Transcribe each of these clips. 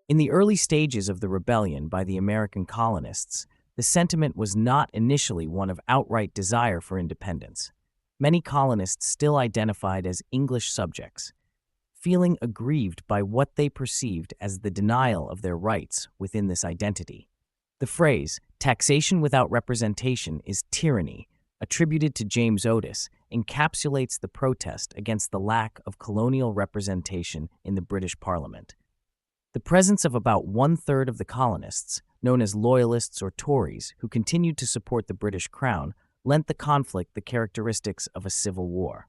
In the early stages of the rebellion by the American colonists, the sentiment was not initially one of outright desire for independence. Many colonists still identified as English subjects, feeling aggrieved by what they perceived as the denial of their rights within this identity. The phrase, "taxation without representation is tyranny," attributed to James Otis, encapsulates the protest against the lack of colonial representation in the British Parliament. The presence of about one-third of the colonists, known as Loyalists or Tories, who continued to support the British Crown, lent the conflict the characteristics of a civil war.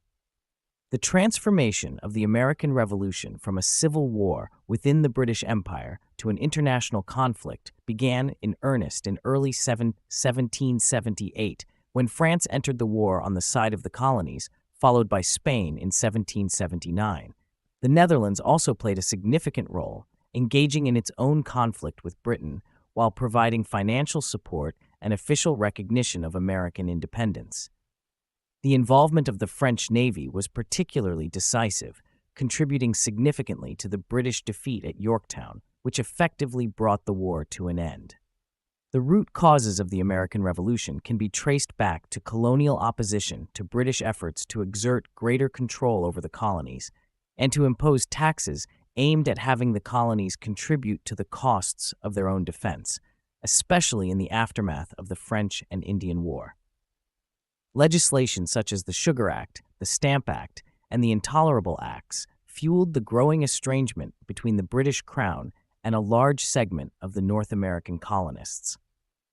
The transformation of the American Revolution from a civil war within the British Empire to an international conflict began in earnest in early 1778, when France entered the war on the side of the colonies, followed by Spain in 1779. The Netherlands also played a significant role, engaging in its own conflict with Britain while providing financial support and official recognition of American independence. The involvement of the French Navy was particularly decisive, contributing significantly to the British defeat at Yorktown, which effectively brought the war to an end. The root causes of the American Revolution can be traced back to colonial opposition to British efforts to exert greater control over the colonies and to impose taxes aimed at having the colonies contribute to the costs of their own defense, especially in the aftermath of the French and Indian War. Legislation such as the Sugar Act, the Stamp Act, and the Intolerable Acts fueled the growing estrangement between the British Crown and a large segment of the North American colonists.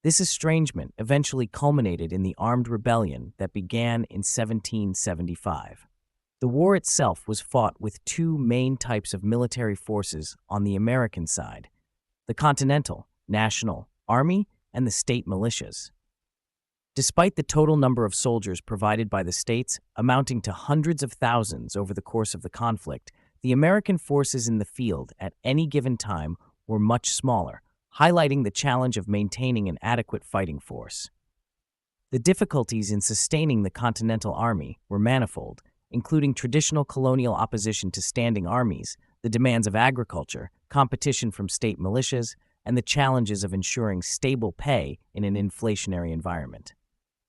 This estrangement eventually culminated in the armed rebellion that began in 1775. The war itself was fought with two main types of military forces on the American side: the Continental, National Army, and the state militias. Despite the total number of soldiers provided by the states, amounting to hundreds of thousands over the course of the conflict, the American forces in the field at any given time were much smaller, highlighting the challenge of maintaining an adequate fighting force. The difficulties in sustaining the Continental Army were manifold, including traditional colonial opposition to standing armies, the demands of agriculture, competition from state militias, and the challenges of ensuring stable pay in an inflationary environment.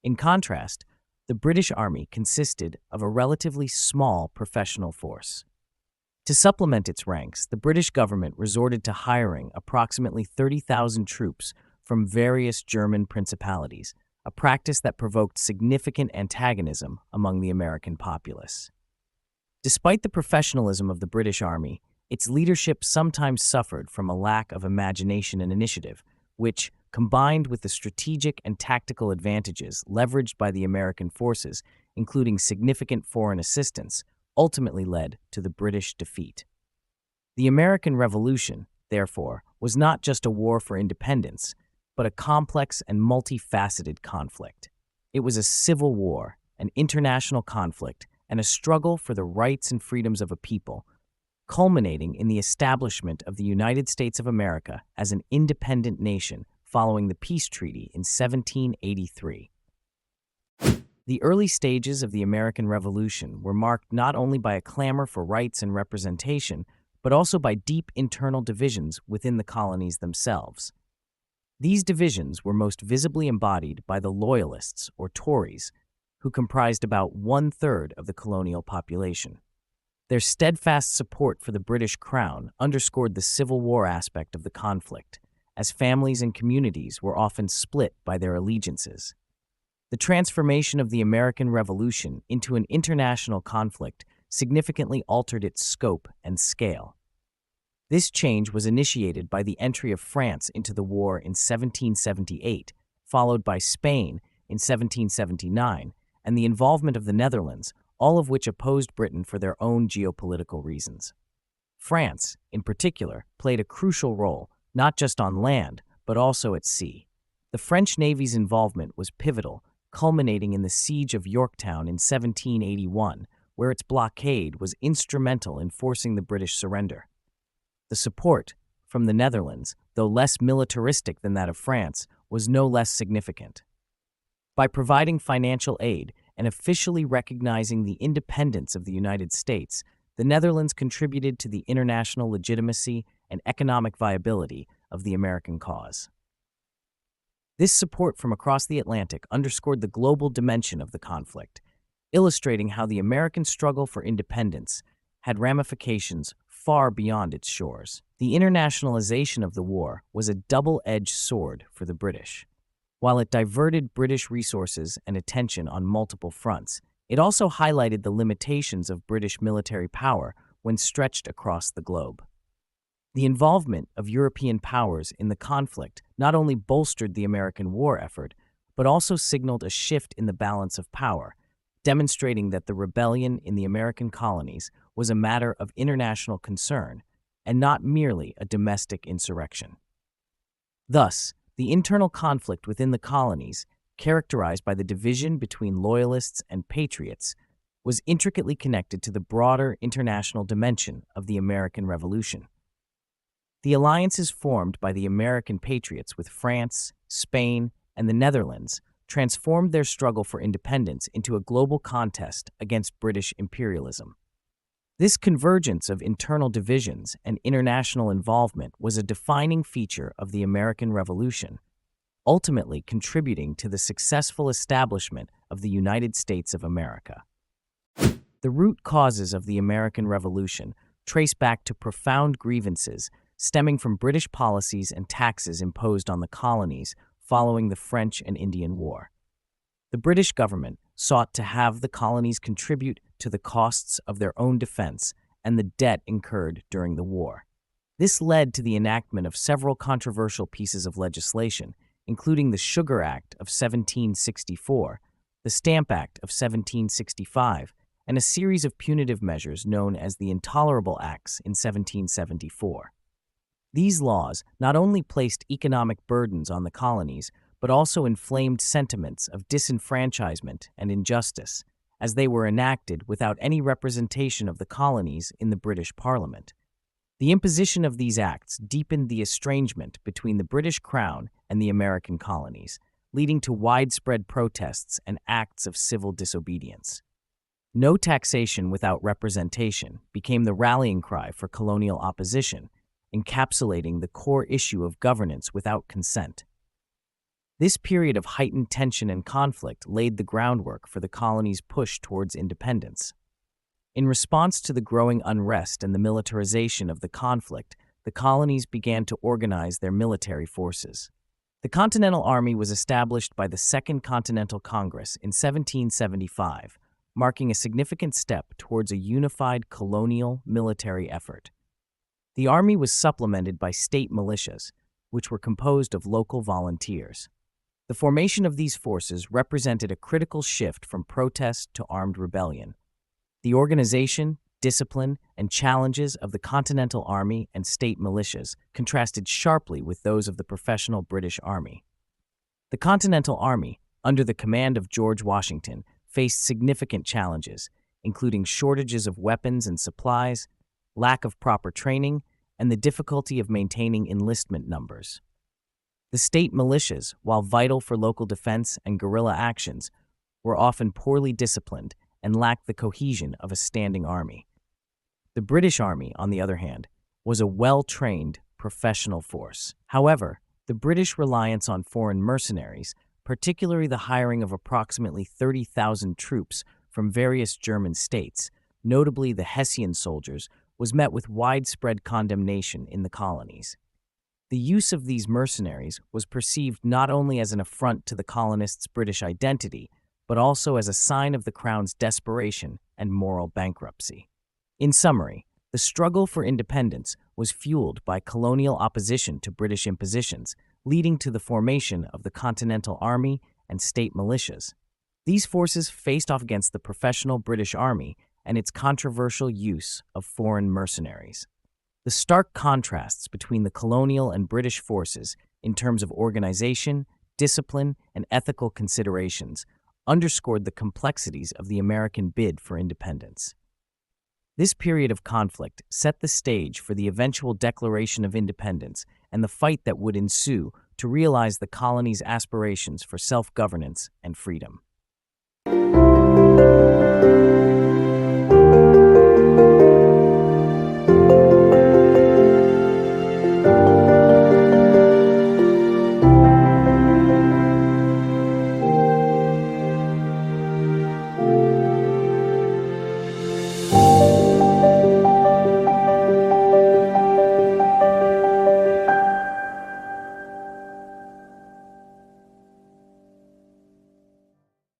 In contrast, the British Army consisted of a relatively small professional force. To supplement its ranks, the British government resorted to hiring approximately 30,000 troops from various German principalities, a practice that provoked significant antagonism among the American populace. Despite the professionalism of the British Army, its leadership sometimes suffered from a lack of imagination and initiative, which, combined with the strategic and tactical advantages leveraged by the American forces, including significant foreign assistance, ultimately led to the British defeat. The American Revolution, therefore, was not just a war for independence, but a complex and multifaceted conflict. It was a civil war, an international conflict, and a struggle for the rights and freedoms of a people, culminating in the establishment of the United States of America as an independent nation following the peace treaty in 1783. The early stages of the American Revolution were marked not only by a clamor for rights and representation, but also by deep internal divisions within the colonies themselves. These divisions were most visibly embodied by the Loyalists, or Tories, who comprised about one-third of the colonial population. Their steadfast support for the British Crown underscored the Civil War aspect of the conflict, as families and communities were often split by their allegiances. The transformation of the American Revolution into an international conflict significantly altered its scope and scale. This change was initiated by the entry of France into the war in 1778, followed by Spain in 1779, and the involvement of the Netherlands, all of which opposed Britain for their own geopolitical reasons. France, in particular, played a crucial role, not just on land, but also at sea. The French Navy's involvement was pivotal, culminating in the Siege of Yorktown in 1781, where its blockade was instrumental in forcing the British surrender. The support from the Netherlands, though less militaristic than that of France, was no less significant. By providing financial aid and officially recognizing the independence of the United States, the Netherlands contributed to the international legitimacy and economic viability of the American cause. This support from across the Atlantic underscored the global dimension of the conflict, illustrating how the American struggle for independence had ramifications far beyond its shores. The internationalization of the war was a double-edged sword for the British. While it diverted British resources and attention on multiple fronts, it also highlighted the limitations of British military power when stretched across the globe. The involvement of European powers in the conflict not only bolstered the American war effort, but also signaled a shift in the balance of power, demonstrating that the rebellion in the American colonies was a matter of international concern and not merely a domestic insurrection. Thus, the internal conflict within the colonies, characterized by the division between Loyalists and Patriots, was intricately connected to the broader international dimension of the American Revolution. The alliances formed by the American Patriots with France, Spain, and the Netherlands transformed their struggle for independence into a global contest against British imperialism. This convergence of internal divisions and international involvement was a defining feature of the American Revolution, ultimately contributing to the successful establishment of the United States of America. The root causes of the American Revolution trace back to profound grievances stemming from British policies and taxes imposed on the colonies following the French and Indian War. The British government sought to have the colonies contribute to the costs of their own defense and the debt incurred during the war. This led to the enactment of several controversial pieces of legislation, including the Sugar Act of 1764, the Stamp Act of 1765, and a series of punitive measures known as the Intolerable Acts in 1774. These laws not only placed economic burdens on the colonies, but also inflamed sentiments of disenfranchisement and injustice, as they were enacted without any representation of the colonies in the British Parliament. The imposition of these acts deepened the estrangement between the British Crown and the American colonies, leading to widespread protests and acts of civil disobedience. No taxation without representation became the rallying cry for colonial opposition, encapsulating the core issue of governance without consent. This period of heightened tension and conflict laid the groundwork for the colonies' push towards independence. In response to the growing unrest and the militarization of the conflict, the colonies began to organize their military forces. The Continental Army was established by the Second Continental Congress in 1775, marking a significant step towards a unified colonial military effort. The army was supplemented by state militias, which were composed of local volunteers. The formation of these forces represented a critical shift from protest to armed rebellion. The organization, discipline, and challenges of the Continental Army and state militias contrasted sharply with those of the professional British Army. The Continental Army, under the command of George Washington, faced significant challenges, including shortages of weapons and supplies, lack of proper training, and the difficulty of maintaining enlistment numbers. The state militias, while vital for local defense and guerrilla actions, were often poorly disciplined and lacked the cohesion of a standing army. The British Army, on the other hand, was a well-trained, professional force. However, the British reliance on foreign mercenaries, particularly the hiring of approximately 30,000 troops from various German states, notably the Hessian soldiers, was met with widespread condemnation in the colonies. The use of these mercenaries was perceived not only as an affront to the colonists' British identity, but also as a sign of the Crown's desperation and moral bankruptcy. In summary, the struggle for independence was fueled by colonial opposition to British impositions, leading to the formation of the Continental Army and state militias. These forces faced off against the professional British Army and its controversial use of foreign mercenaries. The stark contrasts between the colonial and British forces in terms of organization, discipline, and ethical considerations underscored the complexities of the American bid for independence. This period of conflict set the stage for the eventual declaration of independence and the fight that would ensue to realize the colony's aspirations for self-governance and freedom.